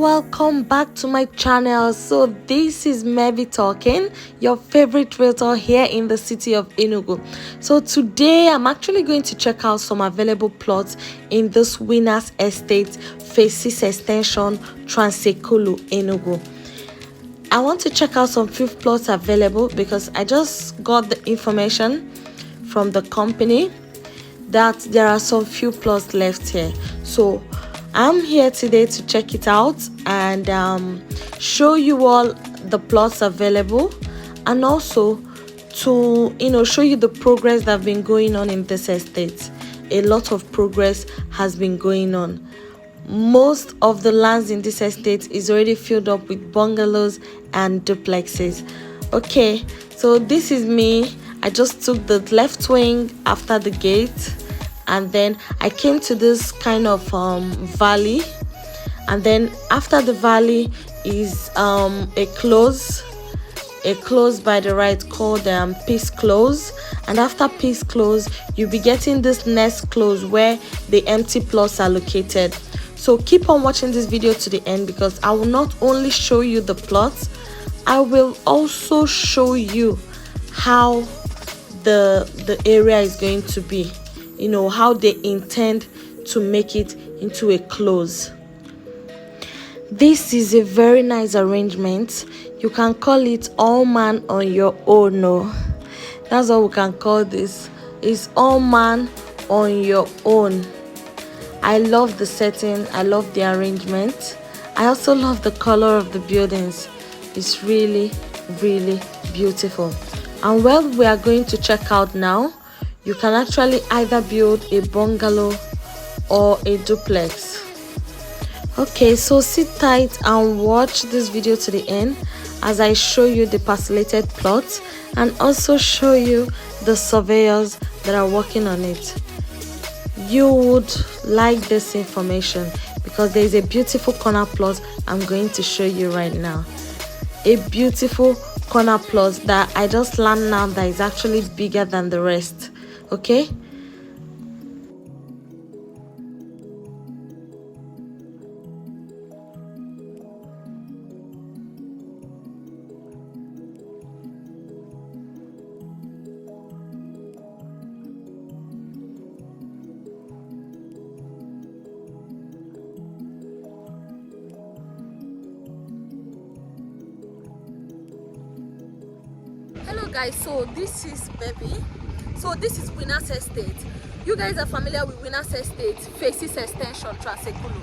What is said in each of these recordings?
welcome back to my channel. So this is Mebyc talking, your favorite realtor here in the city of Enugu. So today I'm actually going to check out some available plots in this Winners Estate Phase 6 extension, Ekulu Enugu. I want to check out some few plots available because I just got the information from the company that there are some few plots left here. So I'm here today to check it out and show you all the plots available, and also to show you the progress that have been going on in this estate. A lot of progress has been going on. Most of the lands in this estate is already filled up with bungalows and duplexes. Okay, so this is me. I just took the left wing after the gate, and then I came to this kind of valley, and then after the valley is a close by the right called Peace Close, and after Peace Close you'll be getting this next close where the empty plots are located. So keep on watching this video to the end, because I will not only show you the plots, I will also show you how the area is going to be, how they intend to make it into a close. This is a very nice arrangement. You can call it all man on your own. No, that's what we can call this. It's all man on your own. I love the setting. I love the arrangement. I also love the color of the buildings. It's really, really beautiful. And what we are going to check out now, you can actually either build a bungalow or a duplex. Okay, so sit tight and watch this video to the end as I show you the parcellated plots and also show you the surveyors that are working on it. You would like this information because there is a beautiful corner plot I'm going to show you right now. A beautiful corner plot that I just learned now that is actually bigger than the rest. Okay, hello guys, so this is Mebyc. So this is Winners Estate. You guys are familiar with Winners Estate Phase 6 extension, Ekulu.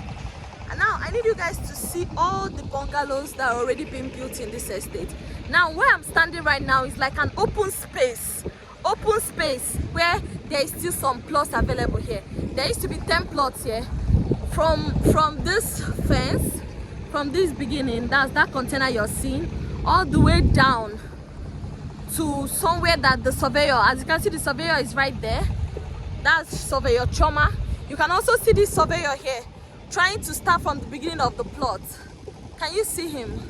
And now I need you guys to see all the bungalows that are already being built in this estate. Now where I'm standing right now is like an open space where there is still some plots available here. There used to be 10 plots here. From this fence, from this beginning, that's that container you're seeing, all the way down to somewhere that the surveyor, as you can see, the surveyor is right there. That's surveyor Choma. You can also see this surveyor here trying to start from the beginning of the plot. Can you see him?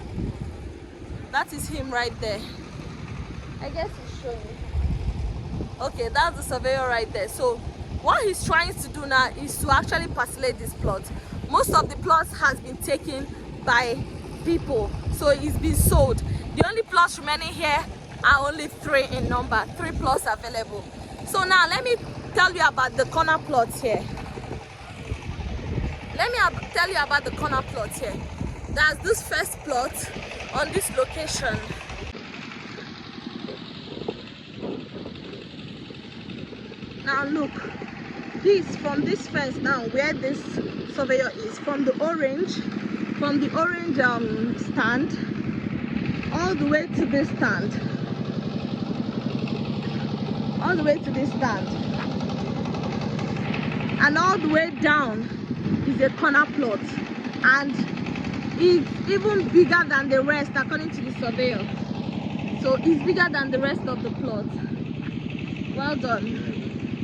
That is him right there. I guess he's showing. Okay, that's the surveyor right there. So what he's trying to do now is to actually parcellate this plot. Most of the plots has been taken by people, so it's been sold. The only plots remaining here are only 3 in number. 3 plots available. So now let me tell you about the corner plots here. Tell you about the corner plots here. That's this first plot on this location. Now look, this from this fence now where this surveyor is, from the orange stand all the way to this stand. All the way to this stand, and all the way down is a corner plot, and it's even bigger than the rest according to the surveyor. So it's bigger than the rest of the plot. Well done.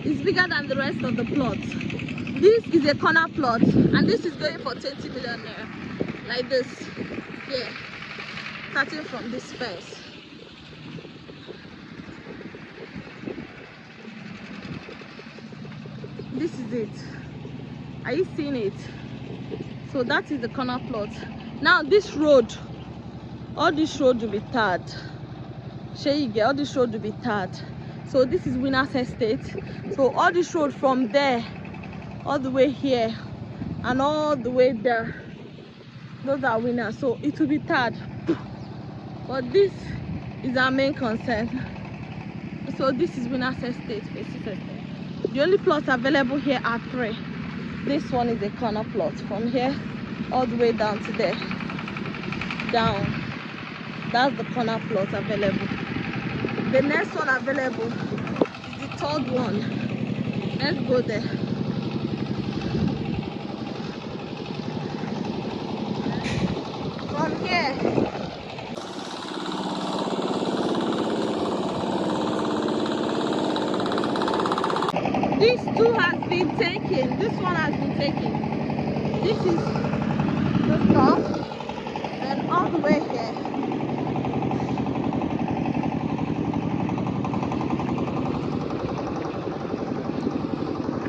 It's bigger than the rest of the plot. This is a corner plot, and this is going for 20 million naira, like this here, starting from this fence. This is it. Are you seeing it? So that is the corner plot. Now this road, all this road will be tarred. All this road will be tarred. So this is Winners Estate. So all this road from there all the way here and all the way there, those are Winners. So it will be tarred. But this is our main concern. So this is Winners Estate. The only plots available here are 3. This one is a corner plot from here all the way down to there. Down. That's the corner plot available. The next one available is the 3rd one. Let's go there. From here, these 2 has been taken. This one has been taken. This is the top, and all the way here.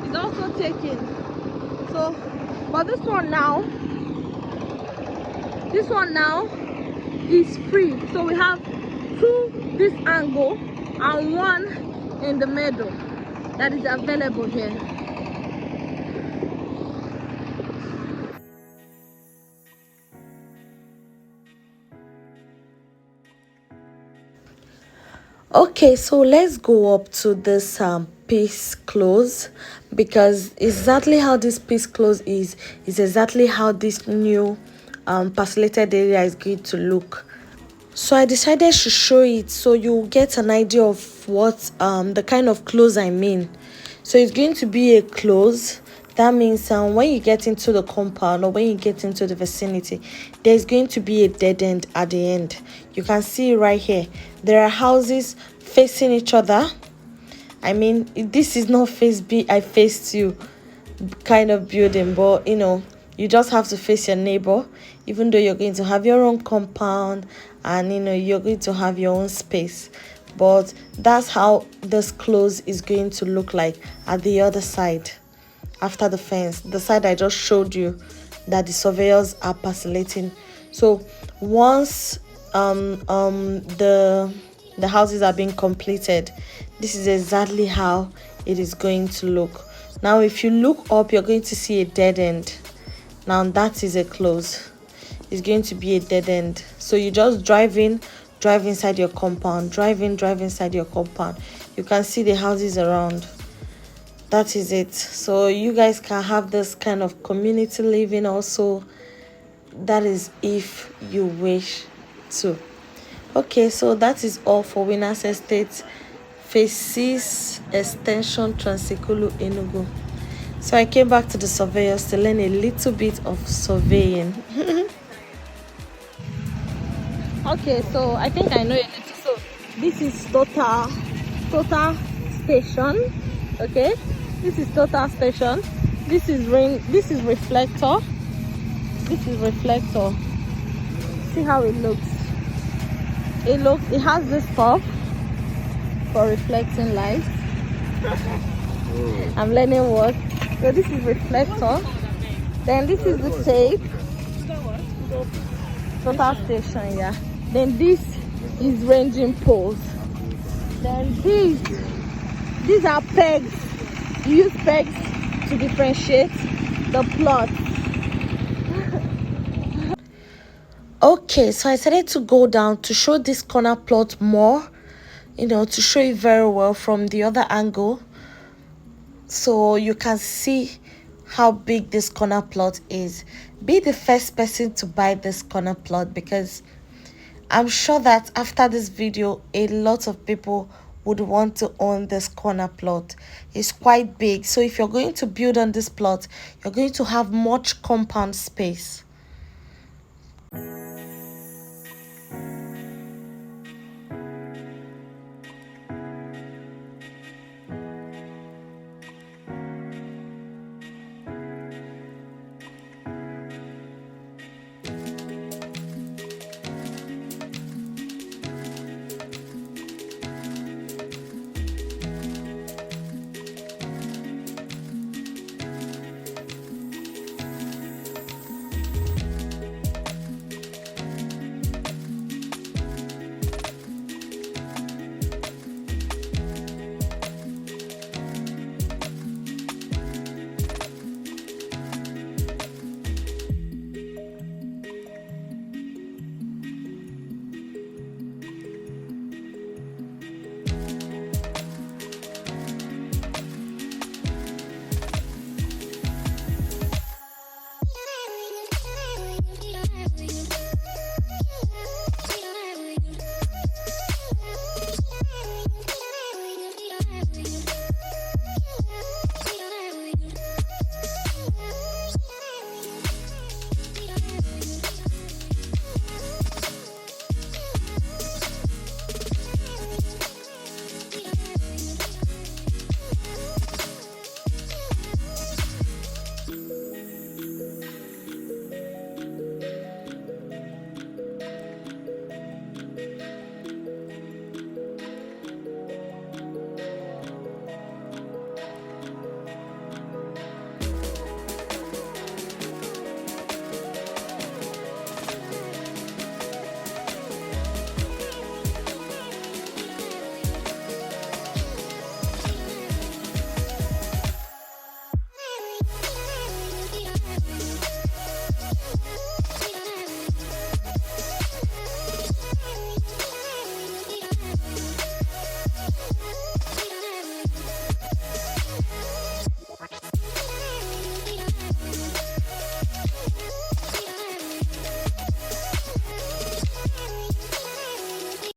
It's also taken. So, but this one now is free. So we have 2 this angle and 1 in the middle that is available here. Okay, so let's go up to this piece close, because exactly how this piece close is exactly how this new parcellated area is going to look. So I decided to show it so you get an idea of what the kind of close I mean. So it's going to be a close. That means when you get into the compound or when you get into the vicinity, there's going to be a dead end at the end. You can see right here, there are houses facing each other. I mean, this is not face B, I face you kind of building, but you know, you just have to face your neighbor, even though you're going to have your own compound and you know you're going to have your own space. But that's how this close is going to look like at the other side. After the fence, the side I just showed you that the surveyors are parcellating. So once the houses are being completed, this is exactly how it is going to look. Now if you look up, you're going to see a dead end. Now that is a close. It's going to be a dead end. So you just drive inside your compound, drive inside your compound. You can see the houses around. That is it. So you guys can have this kind of community living also. That is if you wish to. Okay, so that is all for Winners Estate Phase 6 Extension Ekulu Enugu. So I came back to the surveyors to learn a little bit of surveying. Okay, so I think I know it. So this is total station. Okay, this is total station. This is reflector. See how it looks. It has this top for reflecting light. I'm learning what. So this is reflector. Then this is the tape. Total station, yeah. Then this is ranging poles. Then these are pegs. You use pegs to differentiate the plot. Okay, so I decided to go down to show this corner plot more, you know, to show it very well from the other angle, so you can see how big this corner plot is. Be the first person to buy this corner plot, because I'm sure that after this video a lot of people would want to own this corner plot. It's quite big, so if you're going to build on this plot, you're going to have much compound space.